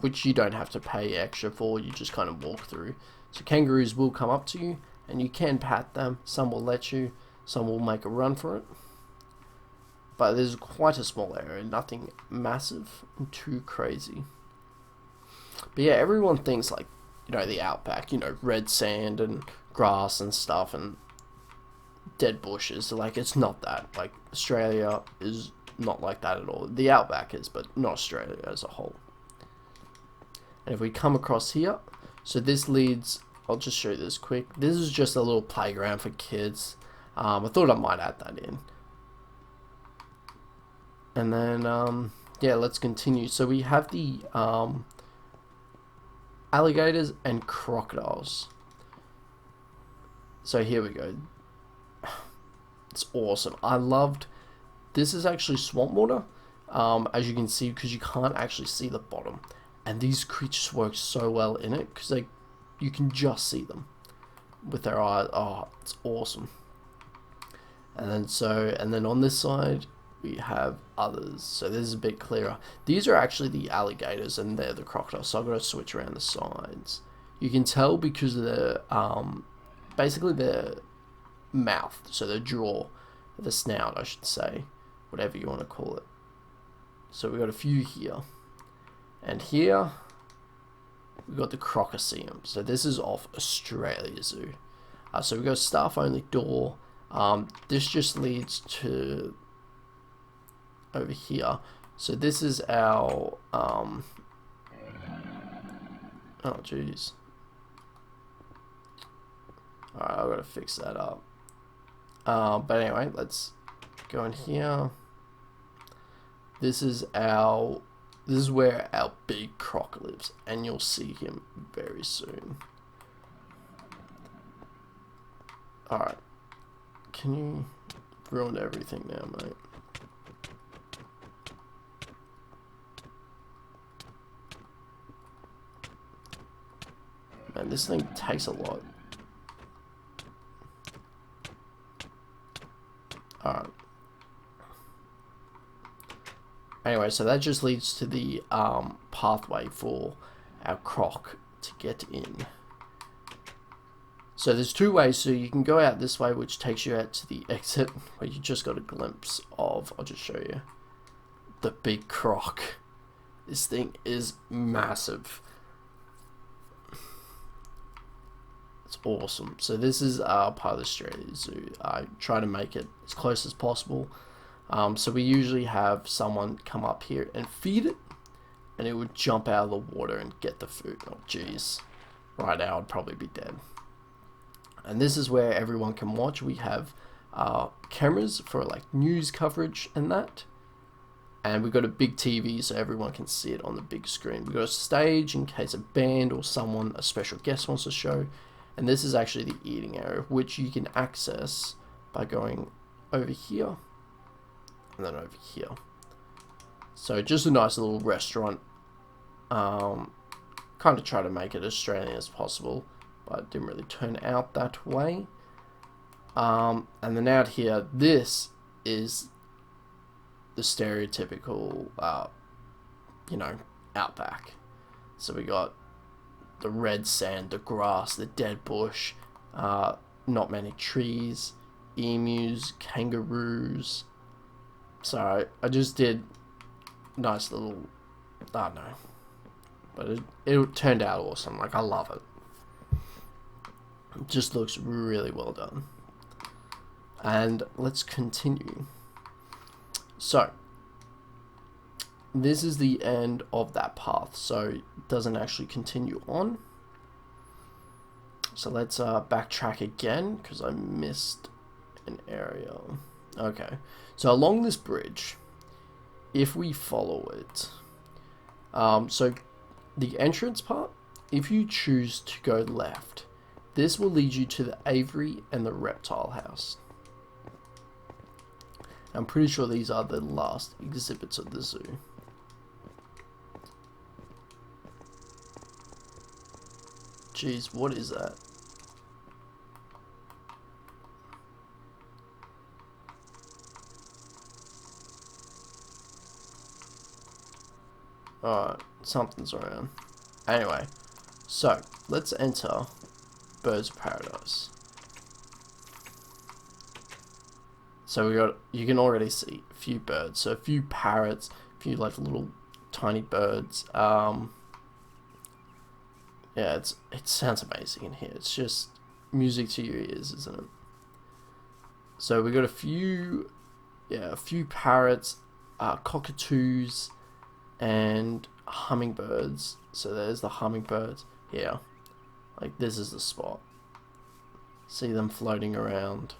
which you don't have to pay extra for, you just kind of walk through. So kangaroos will come up to you and you can pat them, some will let you, some will make a run for it. But there's quite a small area, nothing massive and too crazy. But yeah, everyone thinks like, you know, the outback, you know, red sand and grass and stuff and dead bushes. So like, it's not that. Like, Australia is not like that at all. The outback is, but not Australia as a whole. And if we come across here, so this leads, I'll just show you this quick. This is just a little playground for kids. I thought I might add that in. And then, yeah, let's continue. So we have the alligators and crocodiles. So here we go. It's awesome. I loved, this is actually swamp water, as you can see, because you can't actually see the bottom. And these creatures work so well in it because you can just see them with their eyes. Oh, it's awesome. And then on this side we have others. So this is a bit clearer. These are actually the alligators and they're the crocodiles. So I've got to switch around the sides. You can tell because of the basically their mouth, so the jaw, the snout, I should say, whatever you want to call it. So we've got a few here. And here, we've got the Crocoseum. So this is off Australia Zoo. So we've got a staff-only door. This just leads to over here. So this is our... oh, jeez. Alright, I've got to fix that up. But anyway, let's go in here. This is where our big croc lives, and you'll see him very soon. Alright. Can you ruin everything now, mate? Man, this thing takes a lot. Alright. Anyway, so that just leads to the pathway for our croc to get in. So there's 2 ways. So you can go out this way, which takes you out to the exit, where you just got a glimpse of, I'll just show you, the big croc. This thing is massive. awesome. So this is part of the Australia Zoo. I try to make it as close as possible. So we usually have someone come up here and feed it, and it would jump out of the water and get the food. Oh jeez, right now I'd probably be dead. And this is where everyone can watch. We have cameras for like news coverage and that. And we've got a big TV so everyone can see it on the big screen. We've got a stage in case a band or someone, a special guest wants to show. And this is actually the eating area, which you can access by going over here and then over here. So just a nice little restaurant. Kind of try to make it Australian as possible, but it didn't really turn out that way. And then out here, this is the stereotypical, you know, outback. So we got the red sand, the grass, the dead bush, not many trees, emus, kangaroos. So I just did nice little, I don't know, but it turned out awesome. Like, I love it. It just looks really well done. And let's continue. So this is the end of that path, so it doesn't actually continue on. So let's backtrack again because I missed an area. Okay, so along this bridge, if we follow it, so the entrance part, if you choose to go left, this will lead you to the aviary and the reptile house. I'm pretty sure these are the last exhibits of the zoo. Jeez, what is that? Alright, something's around. Anyway, so let's enter Birds of Paradise. So we got, you can already see a few birds, so a few parrots, a few like little tiny birds. Yeah, it sounds amazing in here. It's just music to your ears, isn't it? So we got a few parrots, cockatoos, and hummingbirds. So there's the hummingbirds here. Like, this is the spot. See them floating around.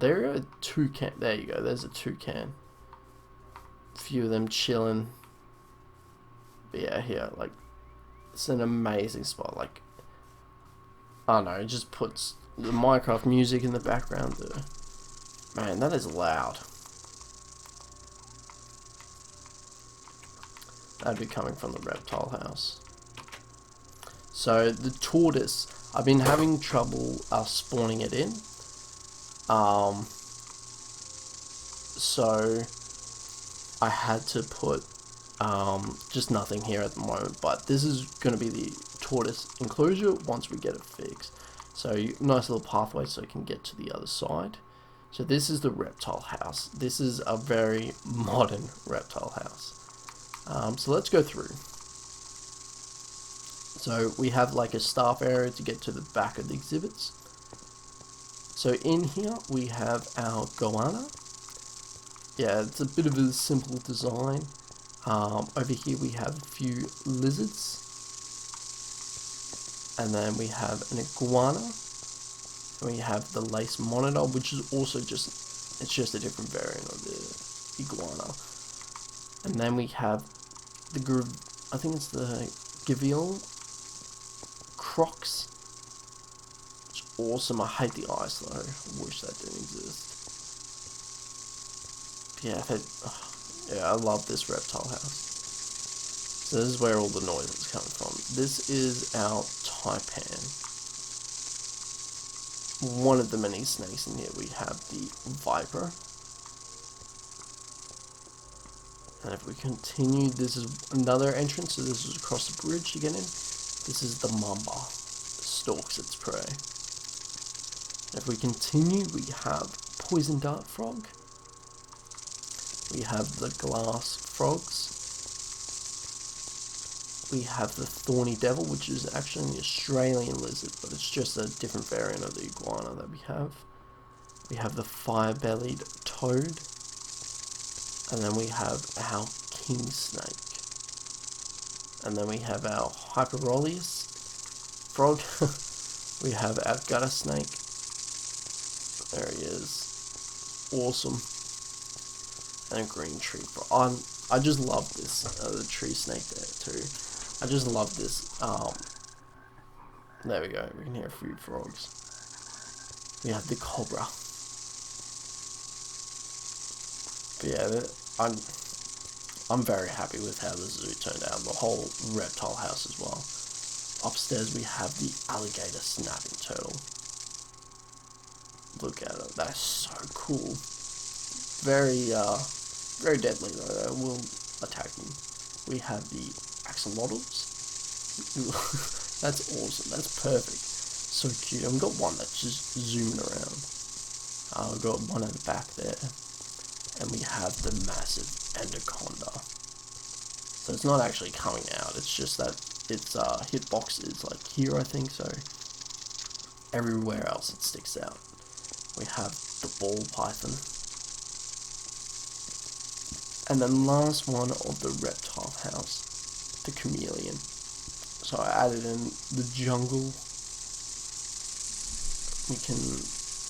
There are a toucan. There you go. There's a toucan. A few of them chilling. But yeah, here, like, it's an amazing spot. Like, I don't know, it just puts the Minecraft music in the background there. Man, that is loud. That'd be coming from the Reptile House. So the tortoise, I've been having trouble spawning it in. So I had to put just nothing here at the moment, but this is going to be the tortoise enclosure once we get it fixed. So nice little pathway so I can get to the other side. So this is the reptile house. This is a very modern reptile house. So let's go through. So we have like a staff area to get to the back of the exhibits. So in here we have our goanna. Yeah, it's a bit of a simple design. Over here we have a few lizards. And then we have an iguana. And we have the lace monitor, which is also just a different variant of the iguana. And then we have the I think it's the Gazelle Crocs. It's awesome. I hate the ice though. I wish that didn't exist. But yeah, I love this reptile house. So this is where all the noise is coming from. This is our taipan. One of the many snakes in here. We have the viper. And if we continue, this is another entrance. So this is across the bridge to get in. This is the mamba. It stalks its prey. If we continue, we have poison dart frog. We have the glass frogs. we have the thorny devil, which is actually an Australian lizard, but it's just a different variant of the iguana that we have. We have the fire-bellied toad, and then we have our king snake, and then we have our Hyperolius frog. We have our gutter snake. There he is, awesome, and a green tree frog. I just love this, the tree snake there too. I just love this. There we go. We can hear a few frogs. We have the cobra. But yeah, I'm very happy with how the zoo turned out. The whole reptile house as well. Upstairs we have the alligator snapping turtle. Look at it. That's so cool. Very deadly though. They will attack you. We have the axolotls. That's awesome. That's perfect. So cute. And we've got one that's just zooming around. We've got one at the back there. And we have the massive anaconda. So it's not actually coming out. It's just that its hitbox is like here, I think. So everywhere else it sticks out. We have the ball python. And then last one of the reptile house, the chameleon. So I added in the jungle.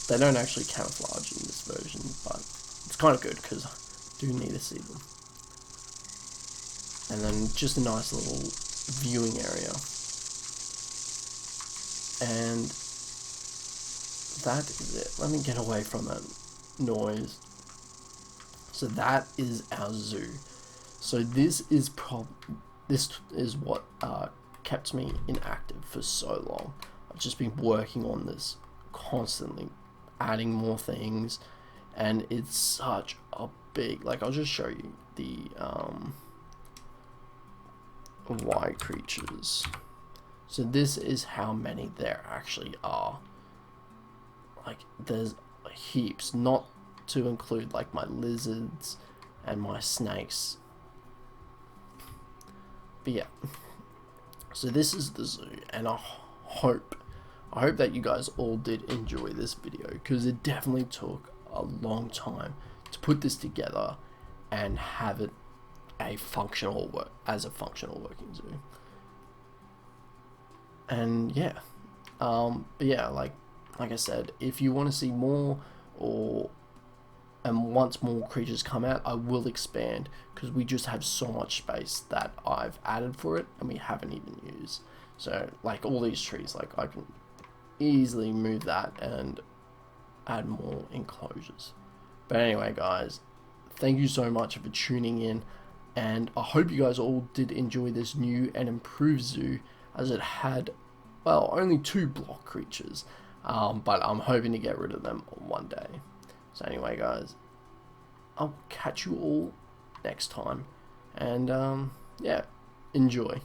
They don't actually camouflage in this version, but it's kind of good because I do need to see them. And then just a nice little viewing area. And that is it. Let me get away from that noise. So that is our zoo. So this is what kept me inactive for so long. I've just been working on this constantly, adding more things, and it's such a big, like, I'll just show you the YCreatures. So this is how many there actually are. Like, there's heaps, not to include like my lizards and my snakes. But yeah, so this is the zoo, and I hope that you guys all did enjoy this video, because it definitely took a long time to put this together and have it a functional working zoo. And yeah, but yeah, like I said, if you want to see more, and once more creatures come out, I will expand, because we just have so much space that I've added for it and we haven't even used. So like all these trees, like I can easily move that and add more enclosures. But anyway guys, thank you so much for tuning in, and I hope you guys all did enjoy this new and improved zoo, as it had, well, only 2 block creatures, but I'm hoping to get rid of them one day. So anyway guys, I'll catch you all next time, and yeah, enjoy.